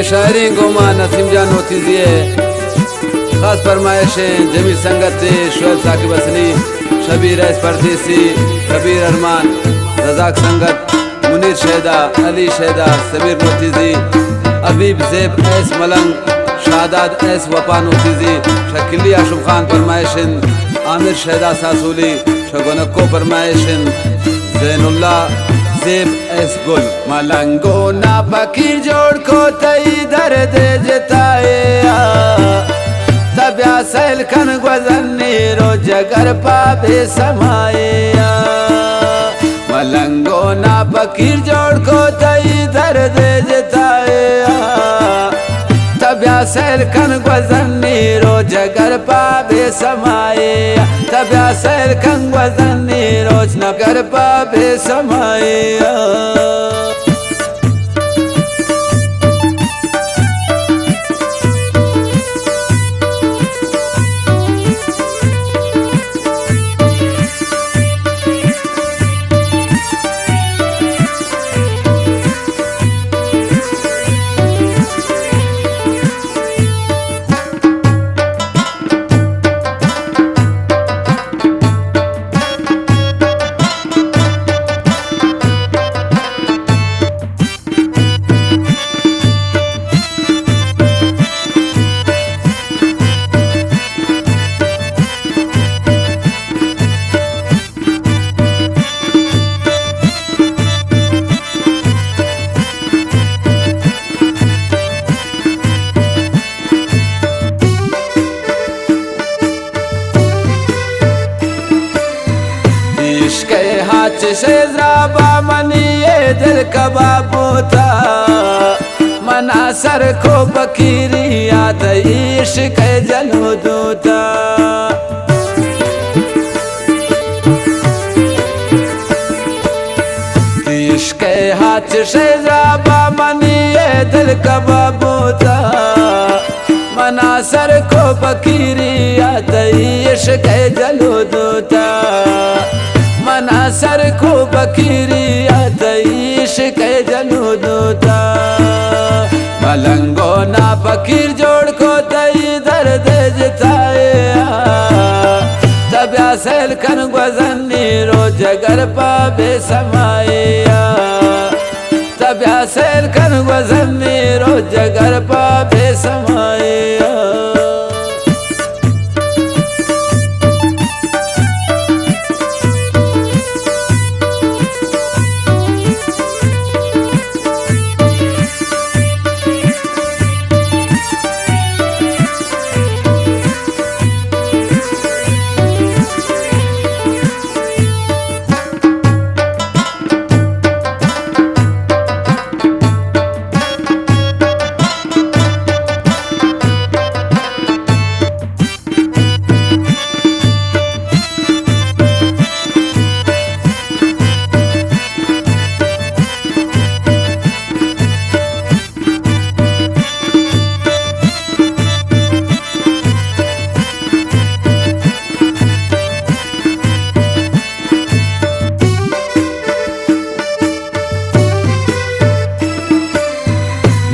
ये शायरी गोमा नसीम जान होती है। खास फरमाइशें जमील संगत शोएब साकिब असली, शबीर एस परदेसी, कबीर अरमान, रजाक संगत, मुनीर शहदा, अली शहदा, समीर नोतीजी, अबीब ज़ेब एस मलंग, शादाद एस वफा नोतीजी, शकीली आशुफ खान फरमाइशन, आमिर शहदा सासूली, शगोनको फरमाइशन, ज़ैनुल्ला ज़ेब एस गुल। मलंगो ना फकीर जोड़ को तई दर्द जताए तब्या सैल कन गुजरनी रो जगर पापे समाए। मलंगो ना फकीर जोड़ को तई दर्द जताए तब्या सैल कन गुजरनी रो जगर पापे समाए। तब्या सैल कन गुजरनी रोज नगर पापे समाए। शेजराबा मनी ये दिल कबाब था मना सर को बकीरी याद इश्क जलो दूता। इश्क हाथ शेजराबा मनी ये दिल कबाब था मना सर को बकीरी याद इश्क जलो दूता। मना सर को बकीरी इश्क जलो दूता। मलंगो ना फकीर जोड़ को तई दर्द जताए तब्या सैल कन गुजरनी रो जगर पाबे समाए। तब्या सैल कन गुजरनी रो जगर पाबे समाए।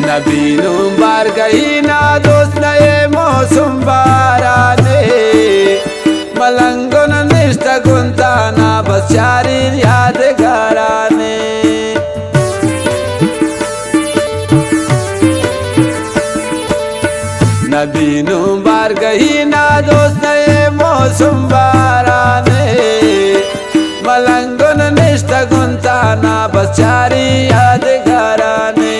नबीनू बार गई ना दोस्त नए मौसम बाराने मलंगन निष्ठ गुंता ना बस चारी यादगाराने। नबीनू बार गई ना दोस्त नए मौसम बाराने मलंगन निष्ठ गुंता ना बस चारी यादगाराने।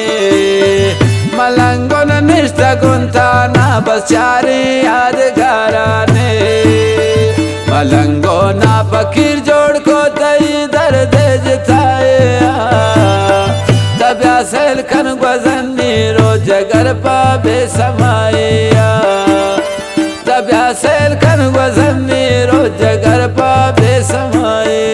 मलंगन निष्ठ गुंता ना बस चारी यादगाराने। मलंगो ना फकीर जोड़ को तई दर्द जताए तब्या सैल कन गुजरनी रो जगर पाबे समाए। तब्या सैल कन गुजरनी रो जगर पाबे समाए।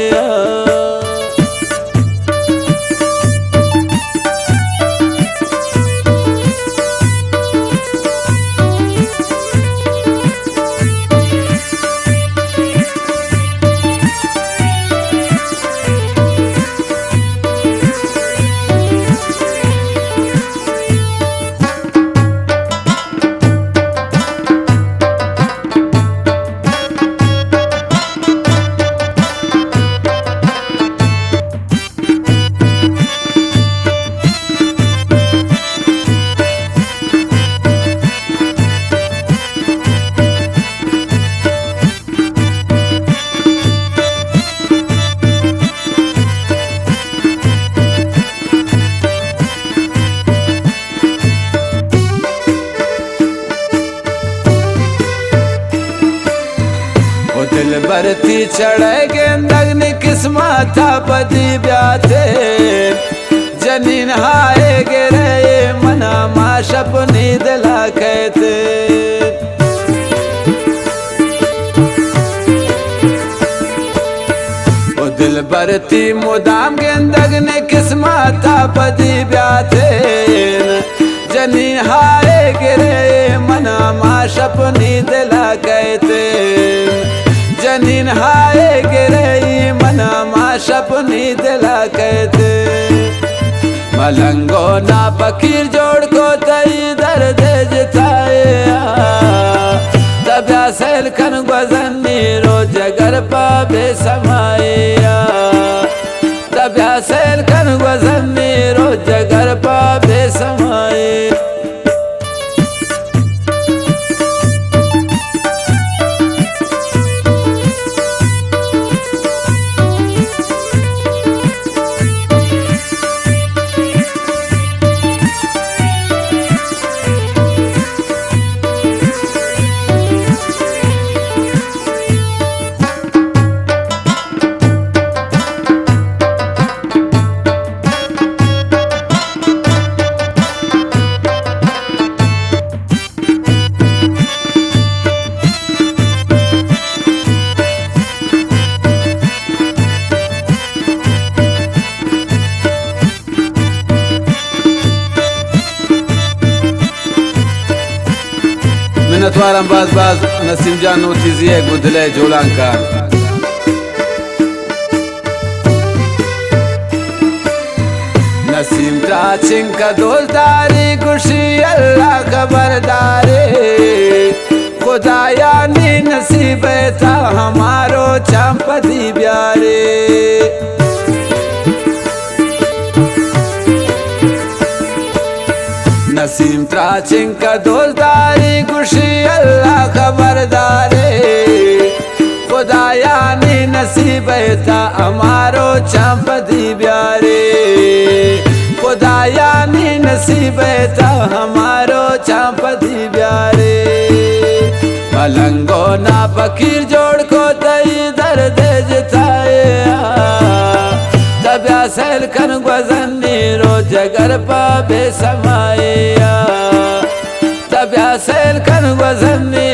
बरती चढ़े गेंदगनी किस्मत बदी ब्याते जनीन हाय गिरे मना माँ सपनी दिला कहते ओ दिल बरती मुदाम गेंदगनी किस्मत बदी ब्याते जनी हाय गिरे मना माँ सपनी दिला कहते जनीन हाय गिरे मना माँ सपनी दिला कहते मलंगो ना फकीर जोड़ को तई दर्द जताए तब्या सैल खन गजनी रोज घर पावे समाया तब्या सैल खन गजनी रोज घर पावे समाए मिन्नतवारम बाज बाज नसीम जान नोतीजिए गुदले जोलांका नसीम टाचिंग का दोलदारी खुशी अल्लाह खबरदारी खुदाया नी नसीब था हमारो चंपदी प्यारे नसीम त्राचिंग का दोलदारी खुशी अल्लाह खबरदारे खुदाया नी नसीब था हमारो चंपदी प्यारे खुदाया नी नसीब था हमारो चंपदी प्यारे मलंगो ना फकीर जोड़ को तई दर्द जताए तब्या सैल खन गजनी रोज घर पावे समाया तब्या सैल खन गजनी